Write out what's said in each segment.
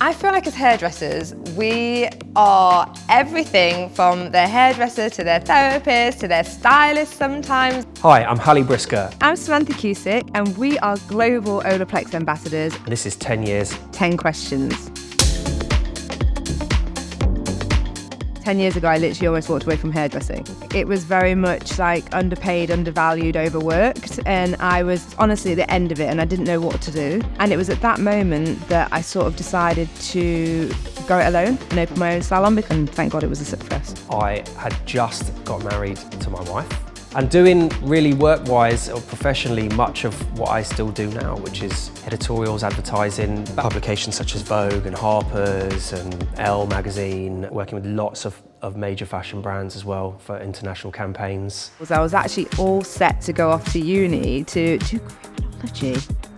I feel like as hairdressers, we are everything from their hairdresser to their therapist to their stylist sometimes. Hi, I'm Halley Brisker. I'm Samantha Cuisick, and we are global Olaplex ambassadors. This is 10 years. 10 questions. 10 years ago, I literally almost walked away from hairdressing. It was very much like underpaid, undervalued, overworked, and I was honestly at the end of it and I didn't know what to do. And it was at that moment that I sort of decided to go it alone and open my own salon, and thank God it was a success. I had just got married to my wife and doing really work-wise or professionally much of what I still do now, which is editorials, advertising, publications such as Vogue and Harper's and Elle magazine, working with lots of major fashion brands as well for international campaigns. I was actually all set to go off to uni to do criminology.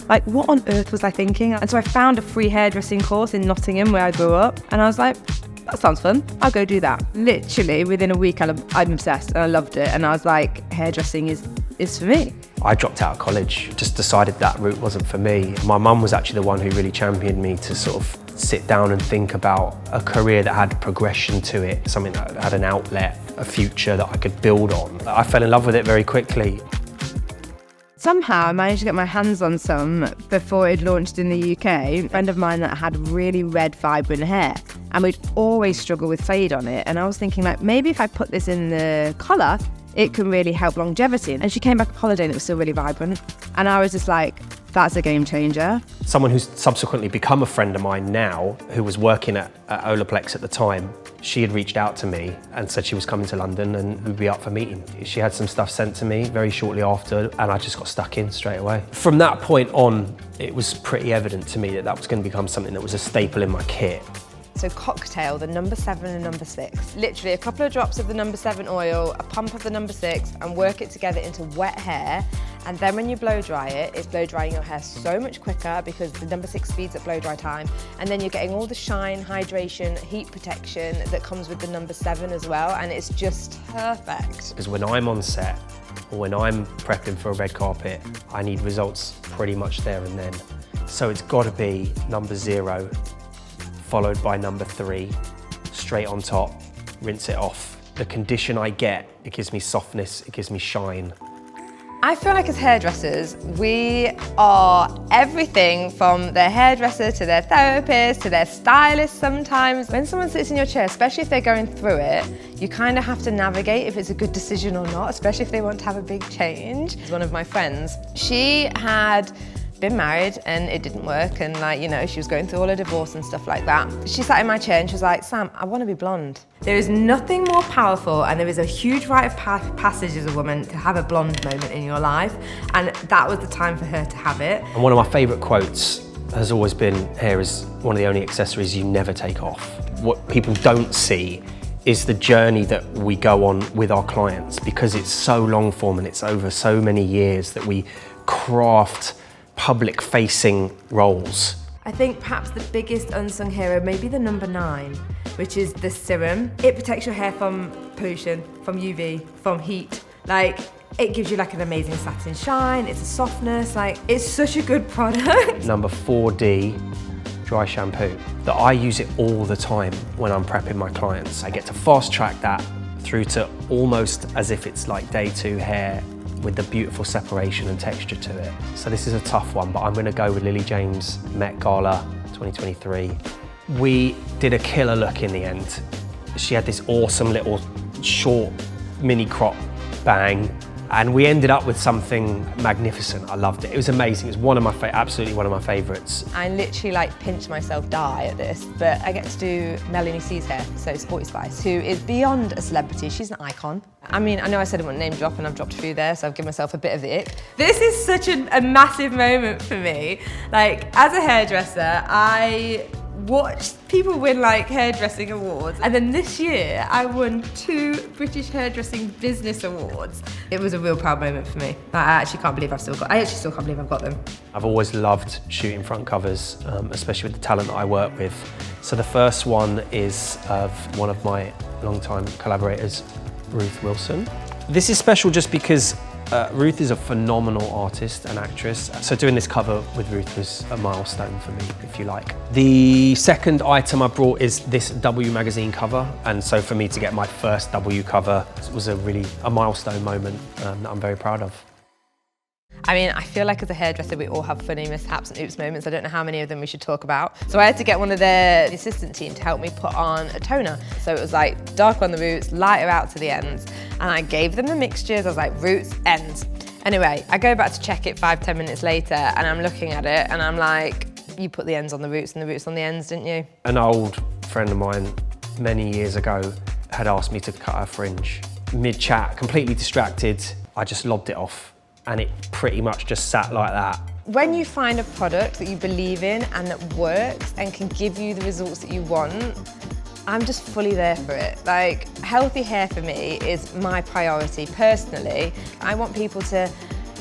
Like, what on earth was I thinking? And so I found a free hairdressing course in Nottingham where I grew up, and I was like, that sounds fun, I'll go do that. Literally within a week I'm obsessed and I loved it, and I was like, hairdressing is for me. I dropped out of college, just decided that route wasn't for me. My mum was actually the one who really championed me to sort of sit down and think about a career that had progression to it, something that had an outlet, a future that I could build on. I fell in love with it very quickly. Somehow I managed to get my hands on some before it launched in the UK. A friend of mine that had really red, vibrant hair, and we'd always struggle with fade on it. And I was thinking, like, maybe if I put this in the colour, it can really help longevity. And she came back from holiday and it was still really vibrant. And I was just like, that's a game changer. Someone who's subsequently become a friend of mine now, who was working at Olaplex at the time, she had reached out to me and said she was coming to London and we'd be up for meeting. She had some stuff sent to me very shortly after, and I just got stuck in straight away. From that point on, it was pretty evident to me that that was going to become something that was a staple in my kit. So cocktail the number 7 and number 6. Literally a couple of drops of the number 7 oil, a pump of the number 6, and work it together into wet hair. And then when you blow dry it, it's blow drying your hair so much quicker because the number 6 speeds up blow dry time. And then you're getting all the shine, hydration, heat protection that comes with the number 7 as well. And it's just perfect. Because when I'm on set, or when I'm prepping for a red carpet, I need results pretty much there and then. So it's got to be number 0, followed by number 3, straight on top, rinse it off. The condition I get, it gives me softness, it gives me shine. I feel like as hairdressers, we are everything from their hairdresser to their therapist to their stylist sometimes. When someone sits in your chair, especially if they're going through it, you kind of have to navigate if it's a good decision or not, especially if they want to have a big change. One of my friends, she had been married and it didn't work, and she was going through all her divorce and stuff like that. She sat in my chair and she was like, Sam, I want to be blonde. There is nothing more powerful, and there is a huge rite of passage as a woman to have a blonde moment in your life, and that was the time for her to have it. And one of my favourite quotes has always been, hair is one of the only accessories you never take off. What people don't see is the journey that we go on with our clients, because it's so long form and it's over so many years that we craft public-facing roles. I think perhaps the biggest unsung hero may be the number 9, which is the serum. It protects your hair from pollution, from UV, from heat. It gives you an amazing satin shine, it's a softness, it's such a good product. Number 4D, dry shampoo, that I use it all the time when I'm prepping my clients. I get to fast track that through to almost as if it's like day 2 hair, with the beautiful separation and texture to it. So this is a tough one, but I'm gonna go with Lily James Met Gala 2023. We did a killer look in the end. She had this awesome little short mini crop bang, and we ended up with something magnificent. I loved it. It was amazing. It was absolutely one of my favorites. I literally pinched myself die at this, but I get to do Melanie C's hair, so Sporty Spice, who is beyond a celebrity. She's an icon. I mean, I know I said I wouldn't name drop, and I've dropped a few there, so I've given myself a bit of the ick. This is such a massive moment for me. As a hairdresser, I watched people win hairdressing awards, and then this year I won 2 British Hairdressing Business Awards. It was a real proud moment for me. I actually can't believe I still can't believe I've got them. I've always loved shooting front covers, especially with the talent that I work with. So the first one is of one of my longtime collaborators, Ruth Wilson. This is special just because Ruth is a phenomenal artist and actress, so doing this cover with Ruth was a milestone for me, if you like. The second item I brought is this W magazine cover, and so for me to get my first W cover was a milestone moment that I'm very proud of. I mean, I feel like as a hairdresser, we all have funny mishaps and oops moments. I don't know how many of them we should talk about. So I had to get one of the assistant team to help me put on a toner. So it was like darker on the roots, lighter out to the ends. And I gave them the mixtures. I was like, roots, ends. Anyway, I go back to check it 5–10 minutes later and I'm looking at it and I'm like, you put the ends on the roots and the roots on the ends, didn't you? An old friend of mine many years ago had asked me to cut her fringe. Mid-chat, completely distracted, I just lobbed it off. And it pretty much just sat like that. When you find a product that you believe in and that works and can give you the results that you want, I'm just fully there for it. Like, healthy hair for me is my priority personally. I want people to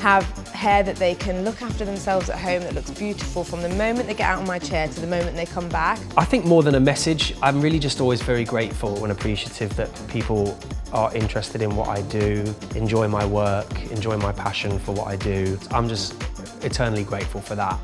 have hair that they can look after themselves at home, that looks beautiful from the moment they get out of my chair to the moment they come back. I think more than a message, I'm really just always very grateful and appreciative that people are interested in what I do, enjoy my work, enjoy my passion for what I do. I'm just eternally grateful for that.